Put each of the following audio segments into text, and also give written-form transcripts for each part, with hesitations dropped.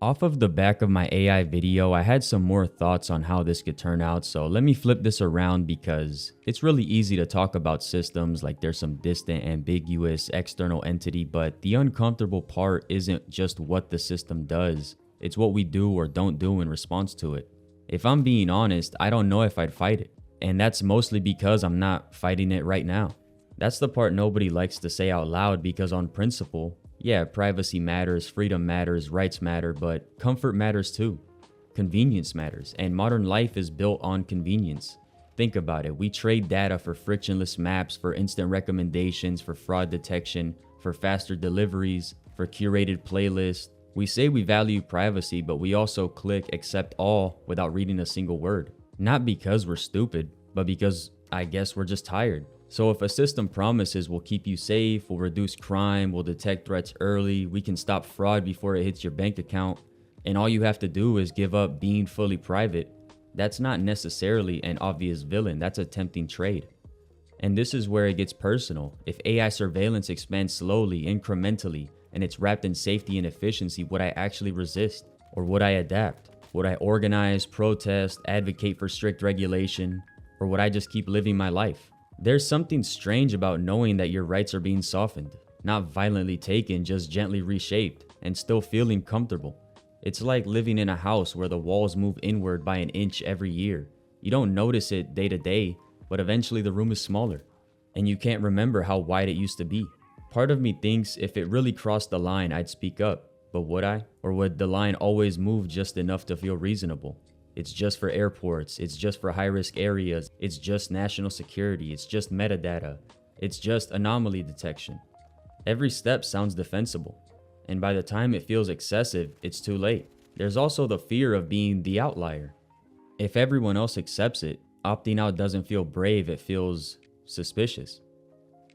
Off of the back of my AI video, I had some more thoughts on how this could turn out, so let me flip this around because it's really easy to talk about systems like there's some distant, ambiguous, external entity, but the uncomfortable part isn't just what the system does, it's what we do or don't do in response to it. If I'm being honest, I don't know if I'd fight it, and that's mostly because I'm not fighting it right now. That's the part nobody likes to say out loud because on principle, yeah, privacy matters, freedom matters, rights matter, but comfort matters too. Convenience matters, and modern life is built on convenience. Think about it. We trade data for frictionless maps, for instant recommendations, for fraud detection, for faster deliveries, for curated playlists. We say we value privacy, but we also click accept all without reading a single word. Not because we're stupid, but because I guess we're just tired. So if a system promises we'll keep you safe, we'll reduce crime, we'll detect threats early, we can stop fraud before it hits your bank account, and all you have to do is give up being fully private, that's not necessarily an obvious villain, that's a tempting trade. And this is where it gets personal. If AI surveillance expands slowly, incrementally, and it's wrapped in safety and efficiency, would I actually resist? Or would I adapt? Would I organize, protest, advocate for strict regulation? Or would I just keep living my life? There's something strange about knowing that your rights are being softened, not violently taken, just gently reshaped, and still feeling comfortable. It's like living in a house where the walls move inward by an inch every year. You don't notice it day to day, but eventually the room is smaller, and you can't remember how wide it used to be. Part of me thinks if it really crossed the line, I'd speak up, but would I? Or would the line always move just enough to feel reasonable? It's just for airports, it's just for high-risk areas, it's just national security, it's just metadata, it's just anomaly detection. Every step sounds defensible, and by the time it feels excessive, it's too late. There's also the fear of being the outlier. If everyone else accepts it, opting out doesn't feel brave, it feels suspicious.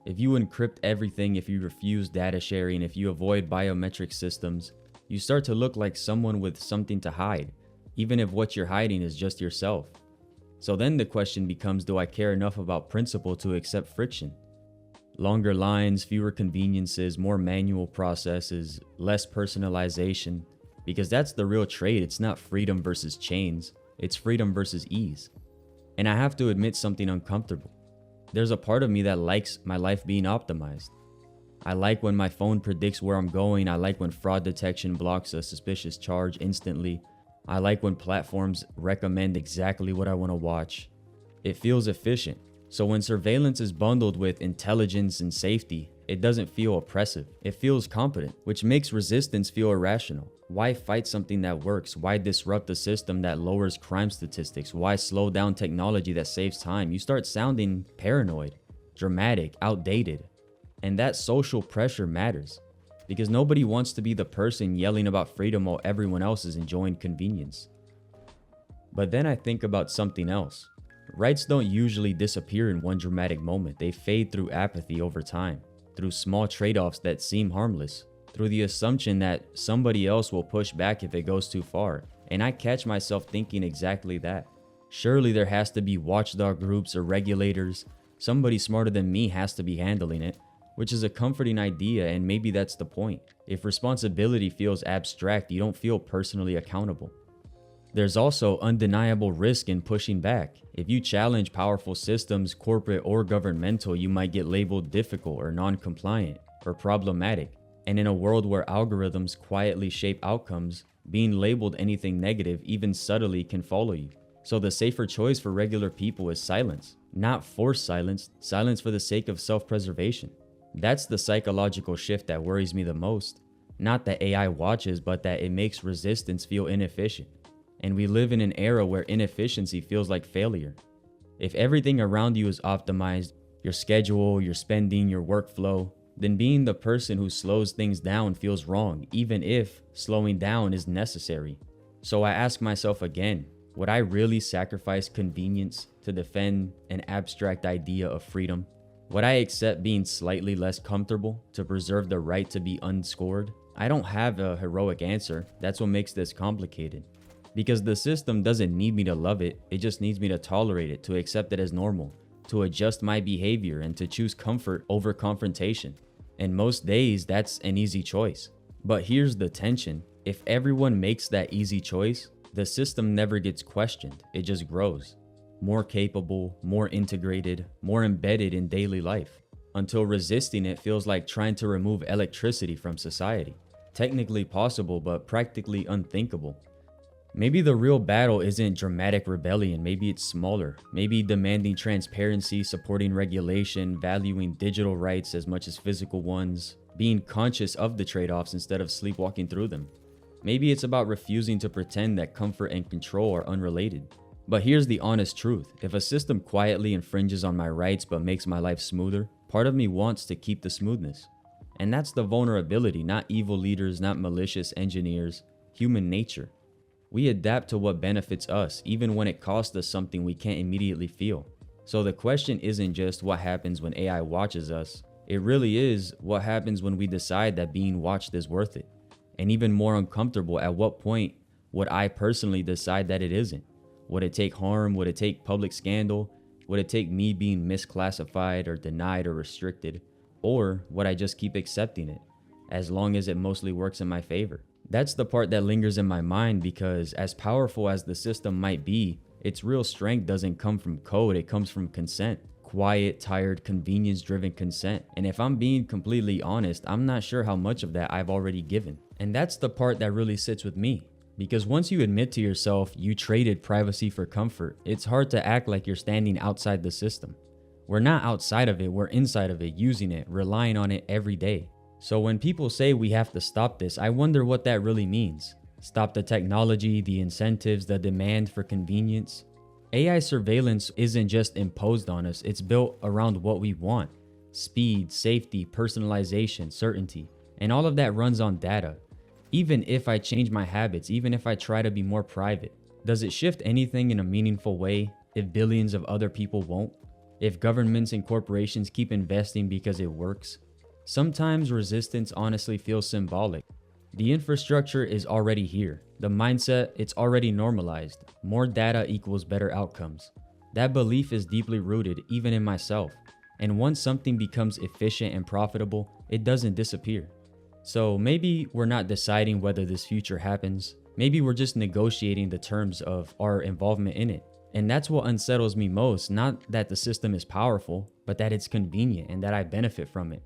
If you encrypt everything, if you refuse data sharing, if you avoid biometric systems, you start to look like someone with something to hide, even if what you're hiding is just yourself. So then the question becomes, do I care enough about principle to accept friction? Longer lines, fewer conveniences, more manual processes, less personalization, because that's the real trade. It's not freedom versus chains, it's freedom versus ease. And I have to admit something uncomfortable. There's a part of me that likes my life being optimized. I like when my phone predicts where I'm going. I like when fraud detection blocks a suspicious charge instantly. I like when platforms recommend exactly what I want to watch. It feels efficient. So when surveillance is bundled with intelligence and safety, it doesn't feel oppressive. It feels competent, which makes resistance feel irrational. Why fight something that works? Why disrupt a system that lowers crime statistics? Why slow down technology that saves time? You start sounding paranoid, dramatic, outdated. And that social pressure matters, because nobody wants to be the person yelling about freedom while everyone else is enjoying convenience. But then I think about something else. Rights don't usually disappear in one dramatic moment. They fade through apathy over time, through small trade-offs that seem harmless, through the assumption that somebody else will push back if it goes too far. And I catch myself thinking exactly that. Surely there has to be watchdog groups or regulators. Somebody smarter than me has to be handling it, which is a comforting idea, and maybe that's the point. If responsibility feels abstract, you don't feel personally accountable. There's also undeniable risk in pushing back. If you challenge powerful systems, corporate or governmental, you might get labeled difficult or non-compliant or problematic. And in a world where algorithms quietly shape outcomes, being labeled anything negative, even subtly, can follow you. So the safer choice for regular people is silence. Not forced silence, silence for the sake of self-preservation. That's the psychological shift that worries me the most. Not that AI watches, but that it makes resistance feel inefficient. And we live in an era where inefficiency feels like failure. If everything around you is optimized, your schedule, your spending, your workflow, then being the person who slows things down feels wrong, even if slowing down is necessary. So I ask myself again, would I really sacrifice convenience to defend an abstract idea of freedom? Would I accept being slightly less comfortable to preserve the right to be unscored? I don't have a heroic answer. That's what makes this complicated. Because the system doesn't need me to love it, it just needs me to tolerate it, to accept it as normal, to adjust my behavior, and to choose comfort over confrontation. And most days, that's an easy choice. But here's the tension. If everyone makes that easy choice, the system never gets questioned, it just grows. More capable, more integrated, more embedded in daily life, until resisting it feels like trying to remove electricity from society. Technically possible, but practically unthinkable. Maybe the real battle isn't dramatic rebellion, maybe it's smaller. Maybe demanding transparency, supporting regulation, valuing digital rights as much as physical ones, being conscious of the trade-offs instead of sleepwalking through them. Maybe it's about refusing to pretend that comfort and control are unrelated. But here's the honest truth. If a system quietly infringes on my rights but makes my life smoother, part of me wants to keep the smoothness. And that's the vulnerability, not evil leaders, not malicious engineers, human nature. We adapt to what benefits us, even when it costs us something we can't immediately feel. So the question isn't just what happens when AI watches us. It really is what happens when we decide that being watched is worth it. And even more uncomfortable, at what point would I personally decide that it isn't? Would it take harm? Would it take public scandal? Would it take me being misclassified or denied or restricted? Or would I just keep accepting it, as long as it mostly works in my favor? That's the part that lingers in my mind, because as powerful as the system might be, its real strength doesn't come from code, it comes from consent. Quiet, tired, convenience-driven consent. And if I'm being completely honest, I'm not sure how much of that I've already given. And that's the part that really sits with me. Because once you admit to yourself you traded privacy for comfort, it's hard to act like you're standing outside the system. We're not outside of it, we're inside of it, using it, relying on it every day. So when people say we have to stop this, I wonder what that really means. Stop the technology, the incentives, the demand for convenience. AI surveillance isn't just imposed on us, it's built around what we want. Speed, safety, personalization, certainty. And all of that runs on data. Even if I change my habits, even if I try to be more private, does it shift anything in a meaningful way if billions of other people won't? If governments and corporations keep investing because it works? Sometimes resistance honestly feels symbolic. The infrastructure is already here. The mindset, it's already normalized. More data equals better outcomes. That belief is deeply rooted even in myself. And once something becomes efficient and profitable, it doesn't disappear. So maybe we're not deciding whether this future happens. Maybe we're just negotiating the terms of our involvement in it. And that's what unsettles me most, not that the system is powerful, but that it's convenient and that I benefit from it.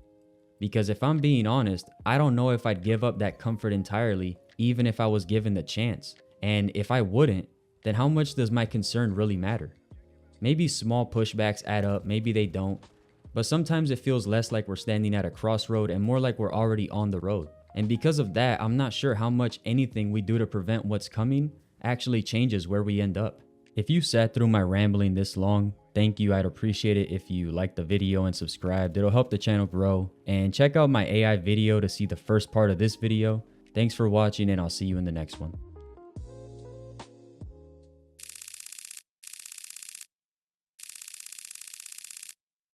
Because if I'm being honest, I don't know if I'd give up that comfort entirely, even if I was given the chance. And if I wouldn't, then how much does my concern really matter? Maybe small pushbacks add up, maybe they don't. But sometimes it feels less like we're standing at a crossroad and more like we're already on the road. And because of that, I'm not sure how much anything we do to prevent what's coming actually changes where we end up. If you sat through my rambling this long, thank you. I'd appreciate it if you liked the video and subscribed. It'll help the channel grow. And check out my AI video to see the first part of this video. Thanks for watching, and I'll see you in the next one.